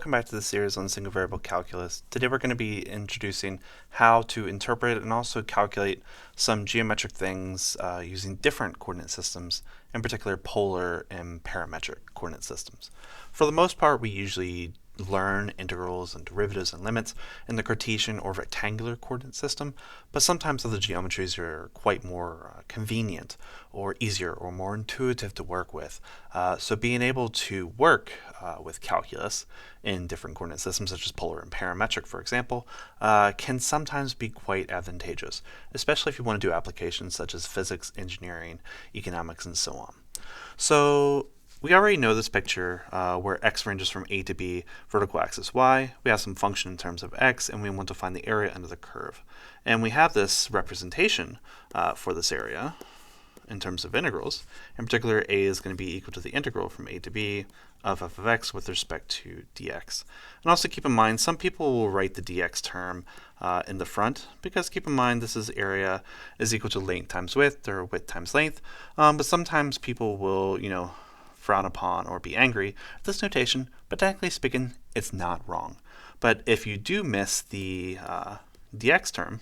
welcome back to the series on single variable calculus. Today we're going to be introducing how to interpret and also calculate some geometric things using different coordinate systems, in particular polar and parametric coordinate systems. For the most part, we usually learn integrals and derivatives and limits in the Cartesian or rectangular coordinate system, but sometimes other geometries are quite more convenient or easier or more intuitive to work with. So being able to work with calculus in different coordinate systems, such as polar and parametric, for example, can sometimes be quite advantageous, especially if you want to do applications such as physics, engineering, economics, and so on. So we already know this picture where x ranges from a to b, vertical axis y. We have some function in terms of x, and we want to find the area under the curve. And we have this representation for this area in terms of integrals. In particular, a is going to be equal to the integral from a to b of f of x with respect to dx. And also keep in mind, some people will write the dx term in the front, because keep in mind this is area is equal to length times width, or width times length. But sometimes people will, frown upon or be angry at this notation, but technically speaking, it's not wrong. But if you do miss the dx term,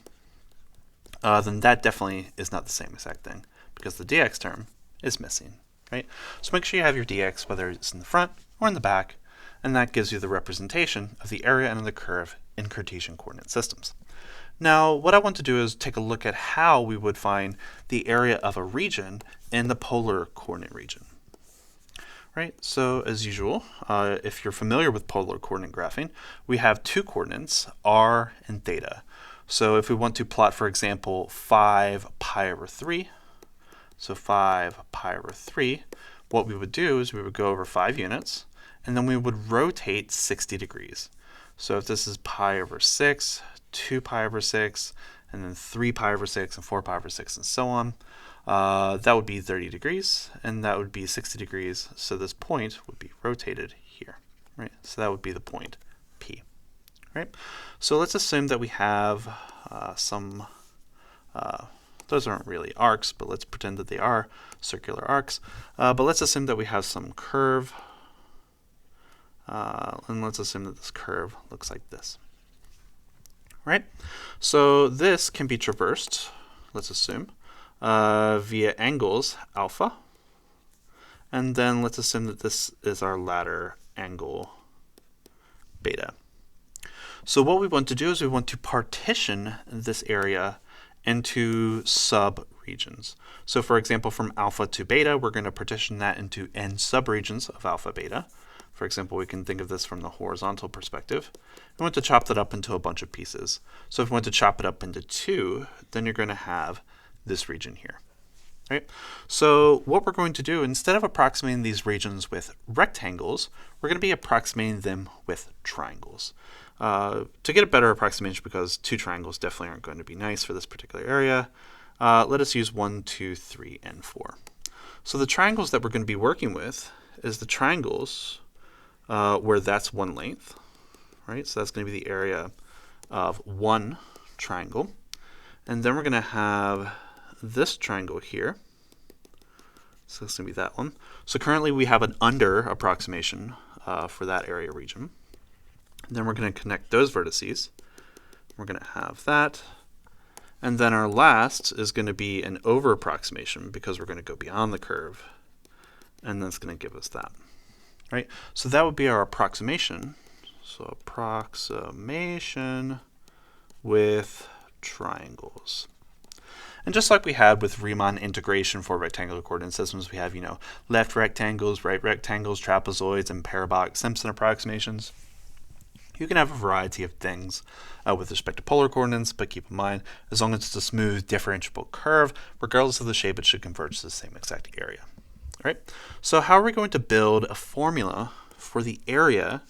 then that definitely is not the same exact thing, because the dx term is missing, right? So make sure you have your dx, whether it's in the front or in the back, and that gives you the representation of the area under the curve in Cartesian coordinate systems. Now, what I want to do is take a look at how we would find the area of a region in the polar coordinate region. Right, so as usual, if you're familiar with polar coordinate graphing, we have two coordinates, r and theta. So if we want to plot, for example, 5 pi over 3, so 5 pi over 3, what we would do is we would go over 5 units, and then we would rotate 60 degrees. So if this is pi over 6, 2 pi over 6, and then 3 pi over 6, and 4 pi over 6, and so on, that would be 30 degrees, and that would be 60 degrees. So this point would be rotated here, right? So that would be the point P, right? So let's assume that we have some, those aren't really arcs, but let's pretend that they are circular arcs. But let's assume that we have some curve, and let's assume that this curve looks like this, right? So this can be traversed, let's assume, via angles alpha, and then let's assume that this is our ladder angle beta. So what we want to do is we want to partition this area into sub-regions. So for example, from alpha to beta, we're going to partition that into n subregions of alpha beta. For example, we can think of this from the horizontal perspective. We want to chop that up into a bunch of pieces. So if we want to chop it up into 2, then you're going to have this region here, right? So what we're going to do, instead of approximating these regions with rectangles, we're going to be approximating them with triangles. To get a better approximation, because 2 triangles definitely aren't going to be nice for this particular area, let us use 1, 2, 3, and 4. So the triangles that we're going to be working with is the triangles where that's one length, right? So that's going to be the area of one triangle. And then we're going to have this triangle here. So it's going to be that one. So currently we have an under approximation for that area region. And then we're going to connect those vertices. We're going to have that. And then our last is going to be an over approximation, because we're going to go beyond the curve. And that's going to give us that, right? So that would be our approximation. So approximation with triangles. And just like we had with Riemann integration for rectangular coordinate systems, we have, left rectangles, right rectangles, trapezoids, and parabolic Simpson approximations. You can have a variety of things with respect to polar coordinates, but keep in mind, as long as it's a smooth differentiable curve, regardless of the shape, it should converge to the same exact area. All right. So how are we going to build a formula for the area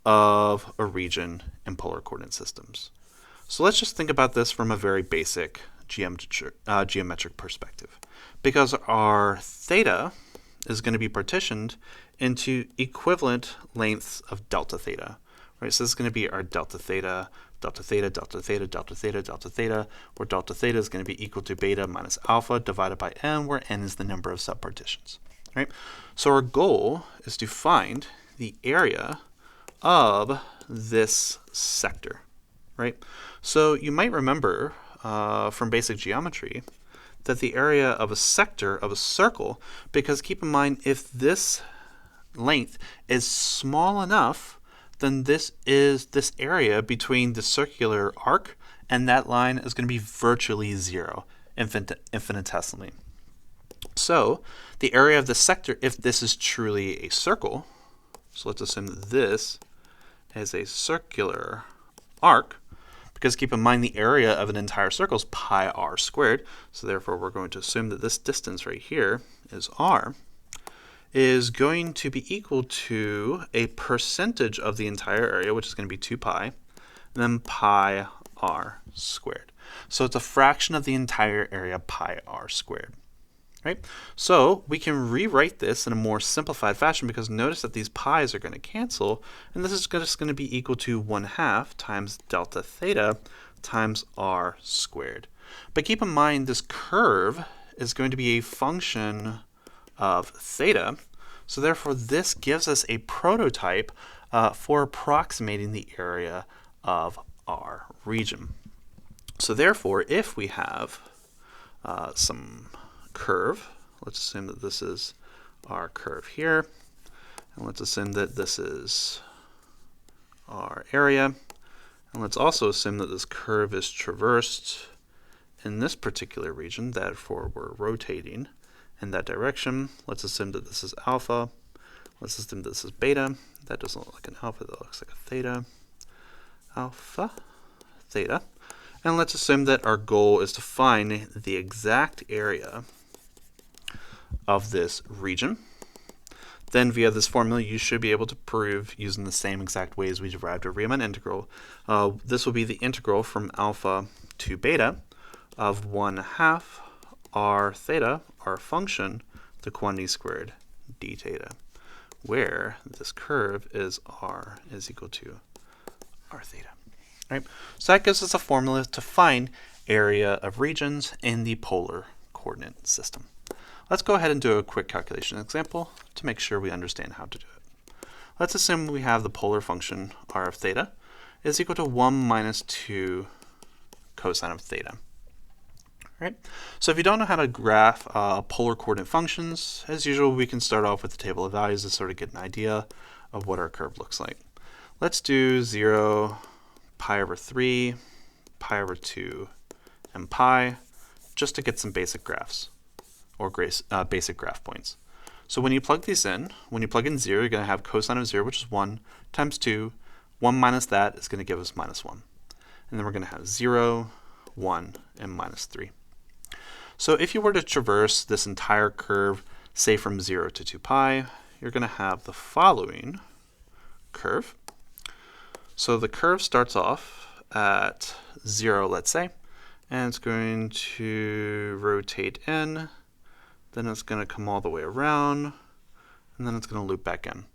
of a region in polar coordinate systems? So let's just think about this from a very basic geometric perspective, because our theta is going to be partitioned into equivalent lengths of delta theta. Right, so this is going to be our delta theta, delta theta, delta theta, delta theta, delta theta, where delta theta is going to be equal to beta minus alpha divided by n, where n is the number of subpartitions. Right? So our goal is to find the area of this sector, right? So you might remember from basic geometry that the area of a sector of a circle, because keep in mind, if this length is small enough, then this area between the circular arc and that line is going to be virtually zero, infinitesimally. So the area of the sector, if this is truly a circle, so let's assume that this is a circular arc, because keep in mind the area of an entire circle is pi r squared, so therefore we're going to assume that this distance right here is r, is going to be equal to a percentage of the entire area, which is going to be 2 pi, and then pi r squared. So it's a fraction of the entire area pi r squared. Right? So we can rewrite this in a more simplified fashion, because notice that these pi's are going to cancel, and this is just going to be equal to 1/2 times delta theta times r squared. But keep in mind this curve is going to be a function of theta, so therefore this gives us a prototype for approximating the area of our region. So therefore, if we have some curve, let's assume that this is our curve here, and let's assume that this is our area, and let's also assume that this curve is traversed in this particular region, therefore we're rotating in that direction. Let's assume that this is alpha, let's assume this is beta. That doesn't look like an alpha, that looks like a theta. Alpha, theta. And let's assume that our goal is to find the exact area of this region. Then via this formula, you should be able to prove using the same exact ways we derived a Riemann integral. This will be the integral from alpha to beta of 1/2 r theta, our function, the quantity squared d theta, where this curve is r is equal to r theta. Right? So that gives us a formula to find area of regions in the polar coordinate system. Let's go ahead and do a quick calculation example to make sure we understand how to do it. Let's assume we have the polar function r of theta is equal to 1 minus 2 cosine of theta. Right? So if you don't know how to graph polar coordinate functions, as usual, we can start off with the table of values to sort of get an idea of what our curve looks like. Let's do 0, pi over 3, pi over 2, and pi, just to get some basic graphs, or basic graph points. So when you plug these in, when you plug in 0, you're going to have cosine of 0, which is 1, times 2. 1 minus that is going to give us minus 1. And then we're going to have 0, 1, and minus 3. So if you were to traverse this entire curve, say from 0 to 2 pi, you're going to have the following curve. So the curve starts off at 0, let's say, and it's going to rotate in, then it's going to come all the way around, and then it's going to loop back in.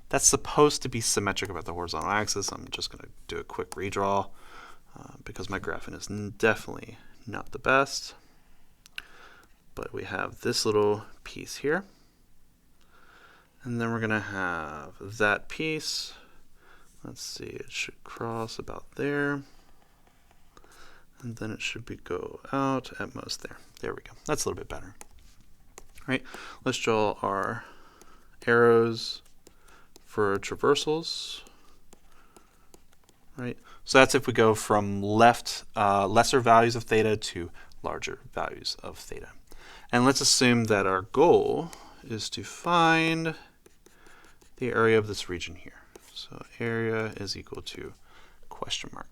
That's supposed to be symmetric about the horizontal axis. I'm just going to do a quick redraw because my graphing is definitely not the best. But we have this little piece here, and then we're going to have that piece. Let's see, it should cross about there, and then it should go out at most there. There we go. That's a little bit better. All right, let's draw our arrows for traversals. Right, so that's if we go from lesser values of theta to larger values of theta. And let's assume that our goal is to find the area of this region here. So area is equal to question mark.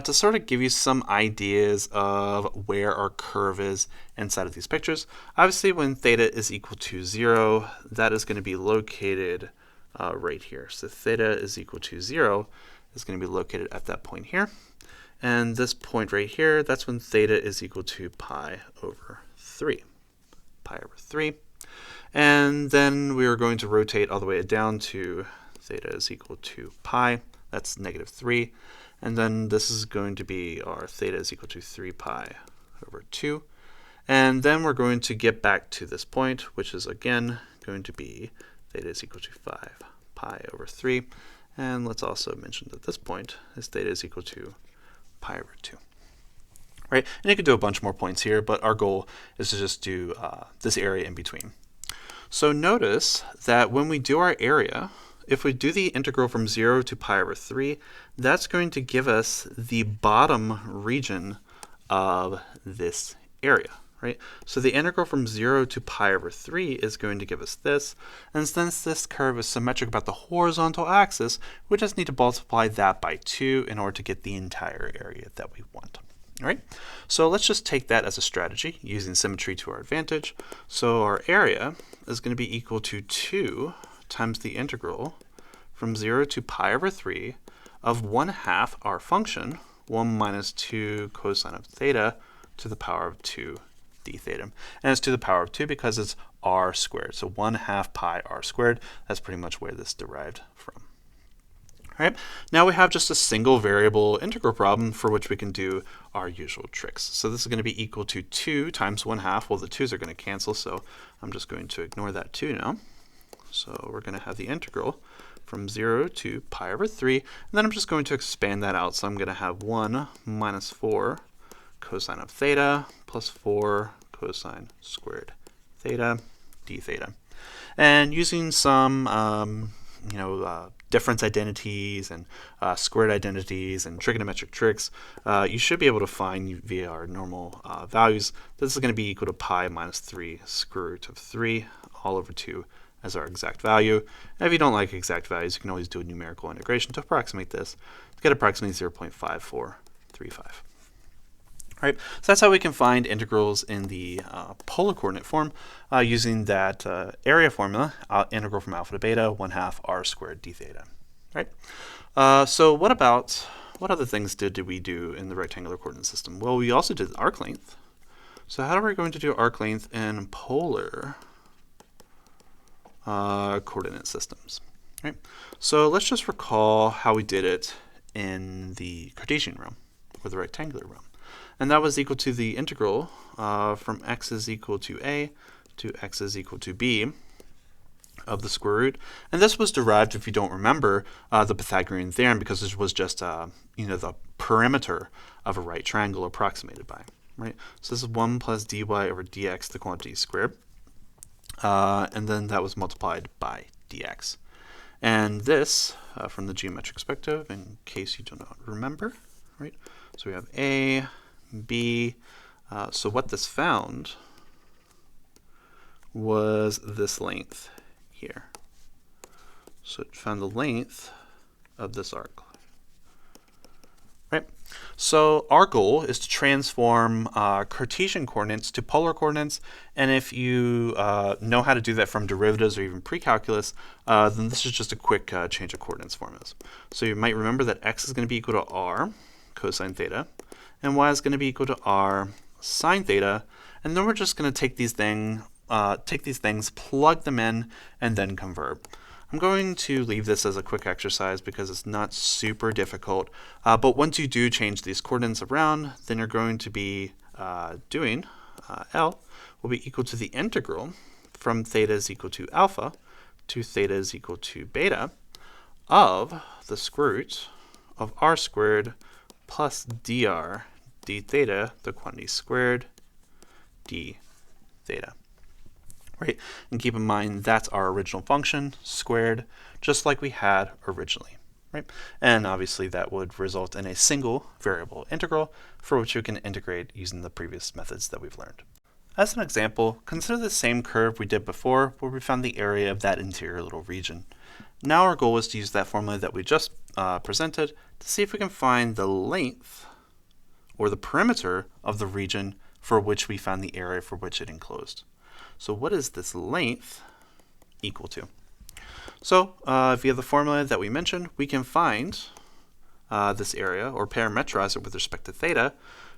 To sort of give you some ideas of where our curve is inside of these pictures, obviously when theta is equal to 0, that is going to be located right here. So theta is equal to 0 is going to be located at that point here. And this point right here, that's when theta is equal to pi over 3. Pi over 3. And then we are going to rotate all the way down to theta is equal to pi. That's negative 3. And then this is going to be our theta is equal to 3 pi over 2. And then we're going to get back to this point, which is again going to be theta is equal to 5 pi over 3. And let's also mention that this point is theta is equal to pi over 2. Right? And you could do a bunch more points here, but our goal is to just do this area in between. So notice that when we do our area, if we do the integral from 0 to pi over 3, that's going to give us the bottom region of this area. Right? So the integral from 0 to pi over 3 is going to give us this. And since this curve is symmetric about the horizontal axis, we just need to multiply that by 2 in order to get the entire area that we want. All right? So let's just take that as a strategy, using symmetry to our advantage. So our area is going to be equal to 2 times the integral from 0 to pi over 3 of 1/2 our function, 1 minus 2 cosine of theta to the power of 2 d theta. And it's to the power of 2 because it's r squared. So 1/2 pi r squared. That's pretty much where this derived from. All right. Now we have just a single variable integral problem for which we can do our usual tricks. So this is going to be equal to 2 times 1/2. Well, the 2's are going to cancel, so I'm just going to ignore that 2 now. So we're going to have the integral from 0 to pi over 3. And then I'm just going to expand that out. So I'm going to have 1 minus 4 cosine of theta plus 4 cosine squared theta d theta. And using some difference identities and squared identities and trigonometric tricks, you should be able to find via our normal values that this is going to be equal to pi minus 3 square root of 3 all over 2 as our exact value. And if you don't like exact values, you can always do a numerical integration to approximate this to get approximately 0.5435. All right, so that's how we can find integrals in the polar coordinate form using that area formula, integral from alpha to beta, 1/2 r squared d theta. Right? So what other things did we do in the rectangular coordinate system? Well, we also did arc length. So how are we going to do arc length in polar coordinate systems? Right? So let's just recall how we did it in the Cartesian realm, or the rectangular realm. And that was equal to the integral from x is equal to a to x is equal to b of the square root. And this was derived, if you don't remember, the Pythagorean theorem, because this was just the perimeter of a right triangle approximated by. Right? So this is 1 plus dy over dx, the quantity squared. And then that was multiplied by dx. And this, from the geometric perspective, in case you do not remember, right? So we have a, b. So what this found was this length here. So it found the length of this arc. Right? So our goal is to transform Cartesian coordinates to polar coordinates. And if you know how to do that from derivatives or even pre-calculus, then this is just a quick change of coordinates formulas. So you might remember that x is going to be equal to r cosine theta, and y is going to be equal to r sine theta. And then we're just going to take these things, plug them in, and then convert. I'm going to leave this as a quick exercise because it's not super difficult. But once you do change these coordinates around, then you're going to be doing L will be equal to the integral from theta is equal to alpha to theta is equal to beta of the square root of r squared plus dr d theta, the quantity squared, d theta. Right? And keep in mind that's our original function squared, just like we had originally. Right? And obviously that would result in a single variable integral for which we can integrate using the previous methods that we've learned. As an example, consider the same curve we did before where we found the area of that interior little region. Now our goal is to use that formula that we just presented to see if we can find the length or the perimeter of the region for which we found the area for which it enclosed. So what is this length equal to? So via the formula that we mentioned, we can find this area, or parameterize it with respect to theta,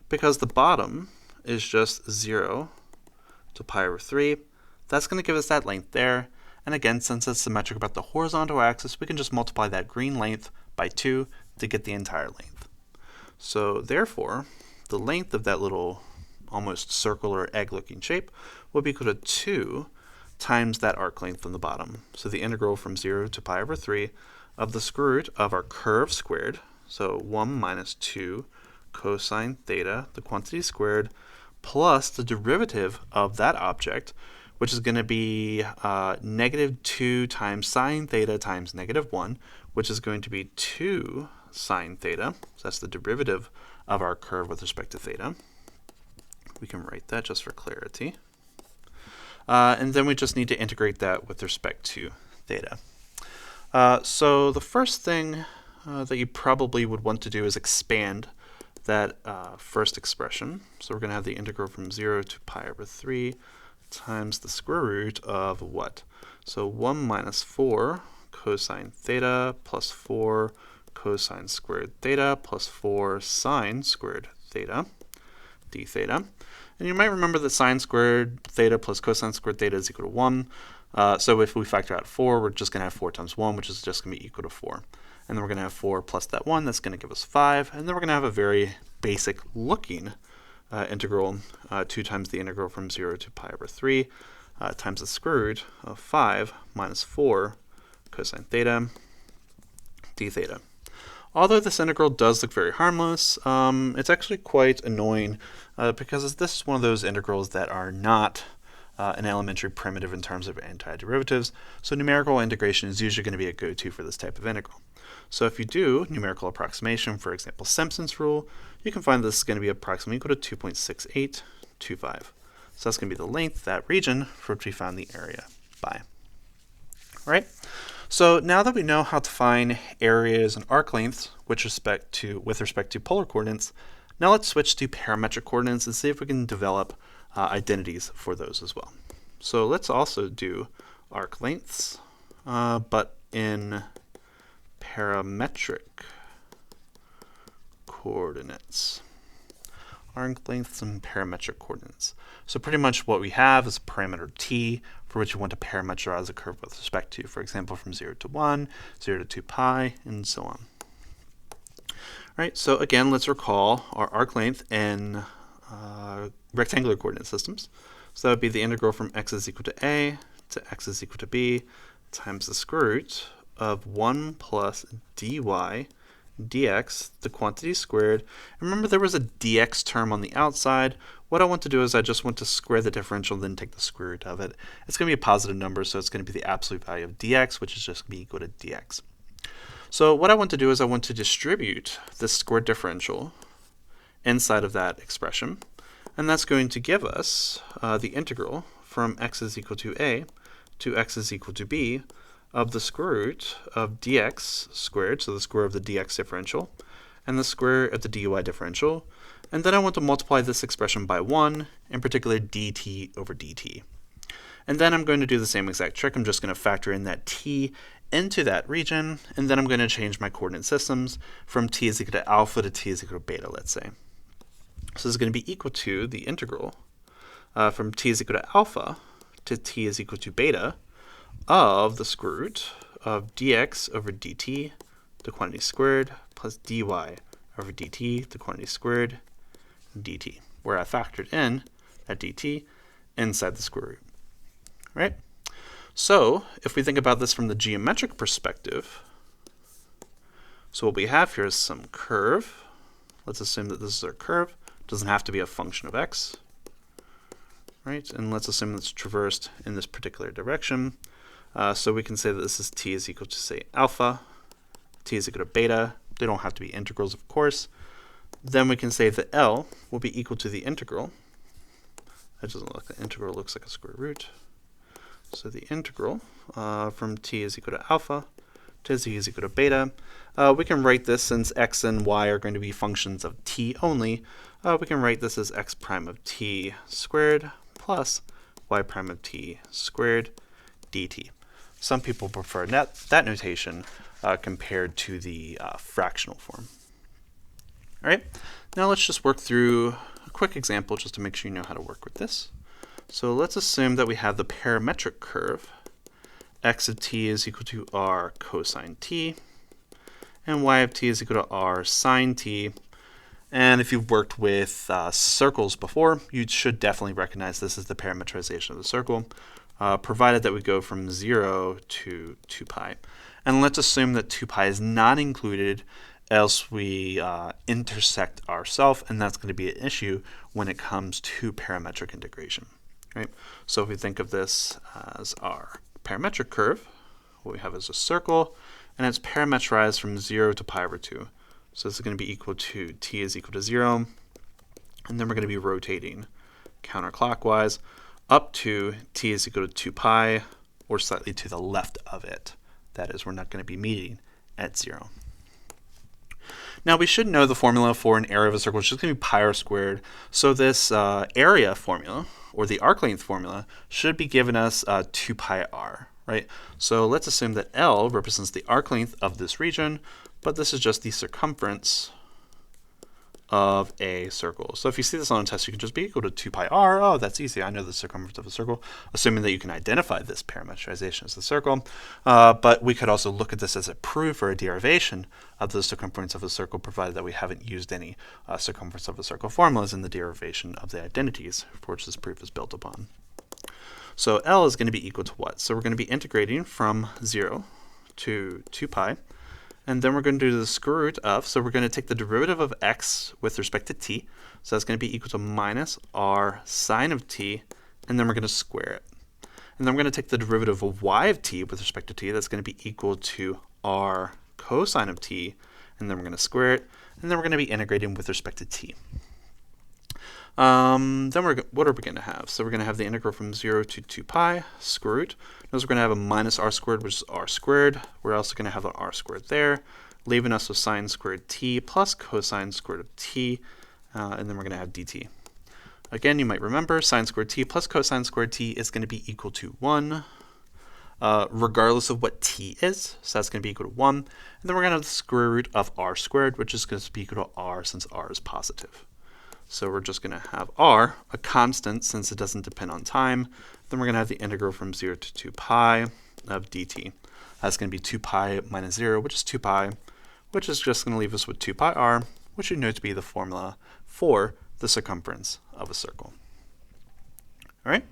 because the bottom is just 0 to pi over 3. That's going to give us that length there. And again, since it's symmetric about the horizontal axis, we can just multiply that green length by 2 to get the entire length. So therefore, the length of that little almost circular egg-looking shape will be equal to 2 times that arc length on the bottom. So the integral from 0 to pi over 3 of the square root of our curve squared, so 1 minus 2 cosine theta, the quantity squared, plus the derivative of that object, which is going to be negative 2 times sine theta times negative 1, which is going to be 2 sine theta. So that's the derivative of our curve with respect to theta. We can write that just for clarity. And then we just need to integrate that with respect to theta. So the first thing that you probably would want to do is expand that first expression. So we're going to have the integral from 0 to pi over 3 times the square root of what? So 1 minus 4 cosine theta plus 4 cosine squared theta plus 4 sine squared theta, d theta. And you might remember that sine squared theta plus cosine squared theta is equal to 1. So if we factor out 4, we're just going to have 4 times 1, which is just going to be equal to 4. And then we're going to have 4 plus that 1, that's going to give us 5. And then we're going to have a very basic looking integral, 2 times the integral from 0 to pi over 3 times the square root of 5 minus 4 cosine theta d theta. Although this integral does look very harmless, it's actually quite annoying because this is one of those integrals that are not an elementary primitive in terms of antiderivatives, so numerical integration is usually going to be a go-to for this type of integral. So if you do numerical approximation, for example, Simpson's rule, you can find this is going to be approximately equal to 2.6825. So that's going to be the length, that region, for which we found the area by. All right. So now that we know how to find areas and arc lengths with respect to polar coordinates, now let's switch to parametric coordinates and see if we can develop identities for those as well. So let's also do arc lengths, but in parametric coordinates. Arc lengths and parametric coordinates. So pretty much what we have is a parameter t for which we want to parameterize a curve with respect to, for example, from 0 to 1, 0 to 2 pi, and so on. All right, so again, let's recall our arc length in rectangular coordinate systems. So that would be the integral from x is equal to a to x is equal to b times the square root of 1 plus dy dx, the quantity squared. And remember there was a dx term on the outside. What I want to do is I just want to square the differential, then take the square root of it. It's going to be a positive number, so it's going to be the absolute value of dx, which is just going to be equal to dx. So what I want to do is I want to distribute this squared differential inside of that expression. And that's going to give us the integral from x is equal to a to x is equal to b of the square root of dx squared, so the square of the dx differential, and the square of the dy differential. And then I want to multiply this expression by 1, in particular dt over dt. And then I'm going to do the same exact trick. I'm just going to factor in that t into that region, and then I'm going to change my coordinate systems from t is equal to alpha to t is equal to beta, let's say. So this is going to be equal to the integral from t is equal to alpha to t is equal to beta of the square root of dx over dt, the quantity squared, plus dy over dt, the quantity squared, dt, where I factored in that dt inside the square root. Right? So if we think about this from the geometric perspective, so what we have here is some curve. Let's assume that this is our curve. It doesn't have to be a function of x. Right? And let's assume it's traversed in this particular direction. So we can say that this is t is equal to, say, alpha, t is equal to beta. They don't have to be integrals, of course. Then we can say that L will be equal to the integral. That doesn't look like an integral, it looks like a square root. So the integral from t is equal to alpha to z is equal to beta. We can write this, since x and y are going to be functions of t only, we can write this as x prime of t squared plus y prime of t squared dt. Some people prefer that notation compared to the fractional form. All right, now let's just work through a quick example just to make sure you know how to work with this. So let's assume that we have the parametric curve. X of t is equal to r cosine t, and y of t is equal to r sine t. And if you've worked with circles before, you should definitely recognize this as the parameterization of the circle, provided that we go from 0 to 2 pi. And let's assume that 2 pi is not included, else we intersect ourselves, and that's going to be an issue when it comes to parametric integration. Right? So if we think of this as our parametric curve, what we have is a circle, and it's parametrized from 0 to pi over 2. So this is going to be equal to t is equal to 0, and then we're going to be rotating counterclockwise up to t is equal to 2 pi, or slightly to the left of it. That is, we're not going to be meeting at 0. Now we should know the formula for an area of a circle, which is going to be pi r squared. So this area formula, or the arc length formula, should be giving us 2 pi r, right? So let's assume that L represents the arc length of this region, but this is just the circumference of a circle. So if you see this on a test, you can just be equal to 2 pi r. Oh, that's easy. I know the circumference of a circle, assuming that you can identify this parametrization as the circle. But we could also look at this as a proof or a derivation of the circumference of a circle, provided that we haven't used any circumference of a circle formulas in the derivation of the identities for which this proof is built upon. So L is going to be equal to what? So we're going to be integrating from 0 to 2 pi. And then we're going to do the square root of, so we're going to take the derivative of x with respect to t. So that's going to be equal to minus r sine of t, and then we're going to square it. And then we're going to take the derivative of y of t with respect to t. That's going to be equal to r cosine of t, and then we're going to square it. And then we're going to be integrating with respect to t. Then what are we going to have? So we're going to have the integral from 0 to 2 pi, square root. Notice we're going to have a minus r squared, which is r squared. We're also going to have an r squared there, leaving us with sine squared t plus cosine squared of t, and then we're going to have dt. Again, you might remember sine squared t plus cosine squared t is going to be equal to 1, regardless of what t is. So that's going to be equal to 1. And then we're going to have the square root of r squared, which is going to be equal to r since r is positive. So we're just going to have r, a constant since it doesn't depend on time. Then we're going to have the integral from 0 to 2 pi of dt. That's going to be 2 pi minus 0, which is 2 pi, which is just going to leave us with 2 pi r, which you know to be the formula for the circumference of a circle. All right?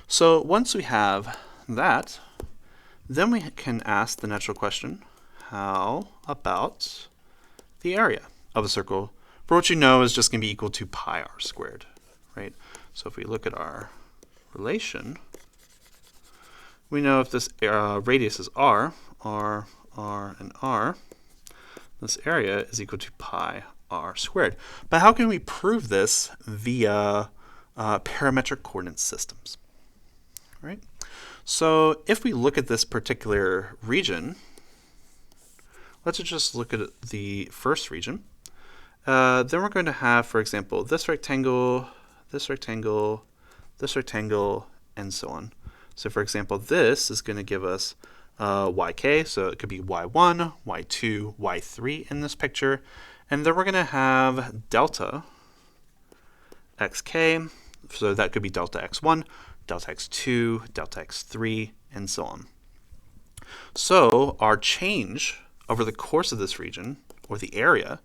So once we have that, then we can ask the natural question, how about the area of a circle, for what you know is just going to be equal to pi r squared, right? So if we look at our relation, we know if this radius is r, and r, this area is equal to pi r squared. But how can we prove this via parametric coordinate systems, right? So if we look at this particular region, let's just look at the first region. Then we're going to have, for example, this rectangle, this rectangle, this rectangle, and so on. So for example, this is going to give us yk, so it could be y1, y2, y3 in this picture. And then we're going to have delta xk, so that could be delta x1, delta x2, delta x3, and so on. So our change over the course of this region, or the area,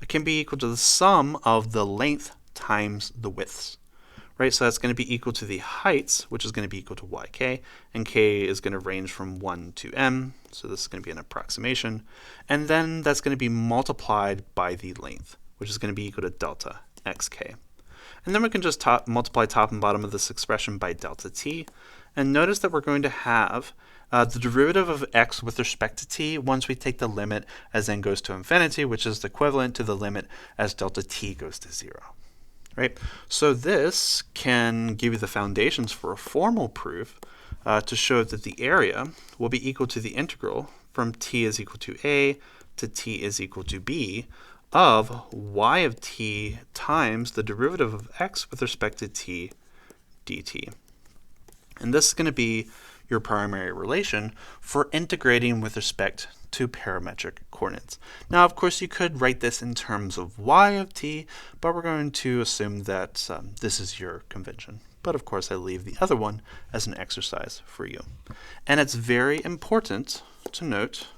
can be equal to the sum of the length times the widths, right? So that's going to be equal to the heights, which is going to be equal to yk, and k is going to range from 1 to m, so this is going to be an approximation, and then that's going to be multiplied by the length, which is going to be equal to delta xk. And then we can just multiply top and bottom of this expression by delta t, and notice that we're going to have the derivative of x with respect to t once we take the limit as n goes to infinity, which is equivalent to the limit as delta t goes to 0. Right? So this can give you the foundations for a formal proof to show that the area will be equal to the integral from t is equal to a to t is equal to b of y of t times the derivative of x with respect to t dt. And this is going to be your primary relation for integrating with respect to parametric coordinates. Now, of course, you could write this in terms of y of t, but we're going to assume that this is your convention. But of course, I leave the other one as an exercise for you. And it's very important to note,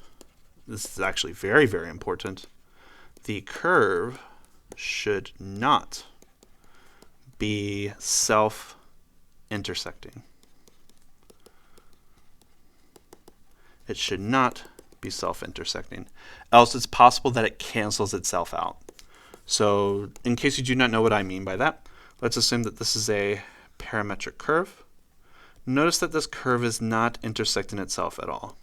this is actually very, very important, the curve should not be self-intersecting. It should not be self-intersecting. Else it's possible that it cancels itself out. So in case you do not know what I mean by that, let's assume that this is a parametric curve. Notice that this curve is not intersecting itself at all,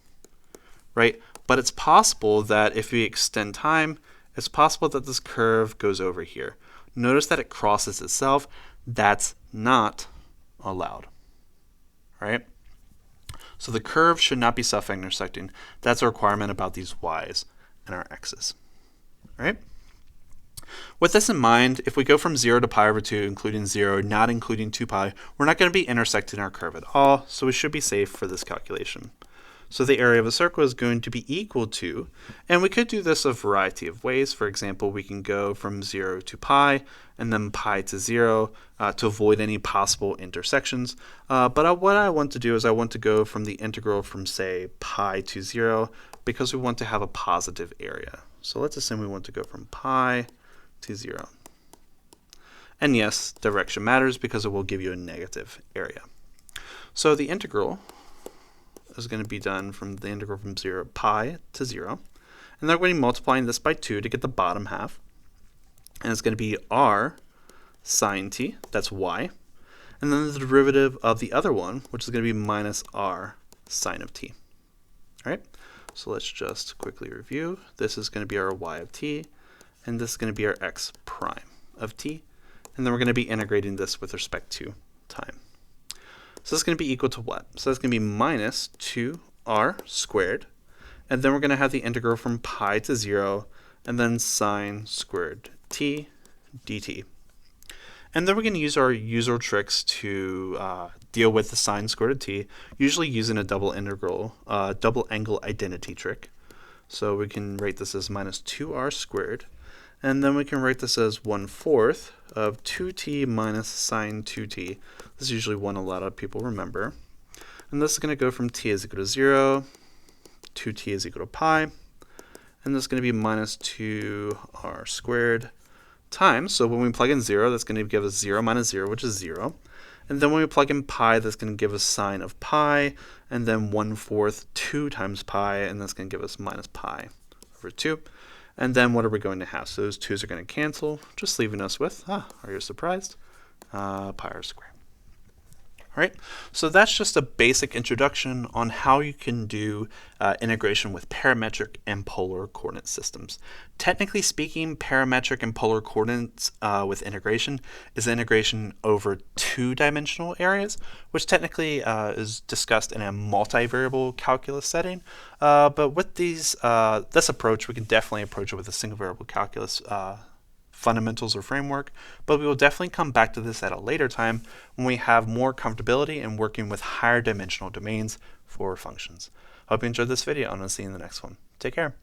right? But it's possible that if we extend time, it's possible that this curve goes over here. Notice that it crosses itself. That's not allowed, right? So the curve should not be self-intersecting. That's a requirement about these y's and our x's, right? With this in mind, if we go from 0 to pi over 2, including 0, not including 2 pi, we're not going to be intersecting our curve at all, so we should be safe for this calculation. So the area of a circle is going to be equal to, and we could do this a variety of ways. For example, we can go from 0 to pi, and then pi to 0 to avoid any possible intersections. But what I want to do is I want to go from the integral from, say, pi to 0, because we want to have a positive area. So let's assume we want to go from pi to 0. And yes, direction matters because it will give you a negative area. So the integral is going to be done from the integral from 0 pi to 0. And then we're going to be multiplying this by 2 to get the bottom half. And it's going to be r sine t, that's y. And then the derivative of the other one, which is going to be minus r sine of t. All right, so let's just quickly review. This is going to be our y of t, and this is going to be our x prime of t. And then we're going to be integrating this with respect to time. So this is going to be equal to what? So that's going to be minus 2r squared. And then we're going to have the integral from pi to 0, and then sine squared t dt. And then we're going to use our usual tricks to deal with the sine squared of t, usually using a double angle identity trick. So we can write this as minus 2r squared. And then we can write this as 1/4 of 2t minus sine 2t. This is usually one a lot of people remember. And this is going to go from t is equal to 0, 2t is equal to pi. And this is going to be minus 2r squared times. So when we plug in 0, that's going to give us 0 minus 0, which is 0. And then when we plug in pi, that's going to give us sine of pi. And then 1/4, 2 times pi, and that's going to give us minus pi over 2. And then what are we going to have? So those 2's are going to cancel, just leaving us with, are you surprised? Pi r squared. All right, so that's just a basic introduction on how you can do integration with parametric and polar coordinate systems. Technically speaking, parametric and polar coordinates with integration is integration over two-dimensional areas, which technically is discussed in a multivariable calculus setting. But with this approach, we can definitely approach it with a single variable calculus fundamentals or framework, but we will definitely come back to this at a later time when we have more comfortability in working with higher dimensional domains for functions. Hope you enjoyed this video, and I'll see you in the next one. Take care.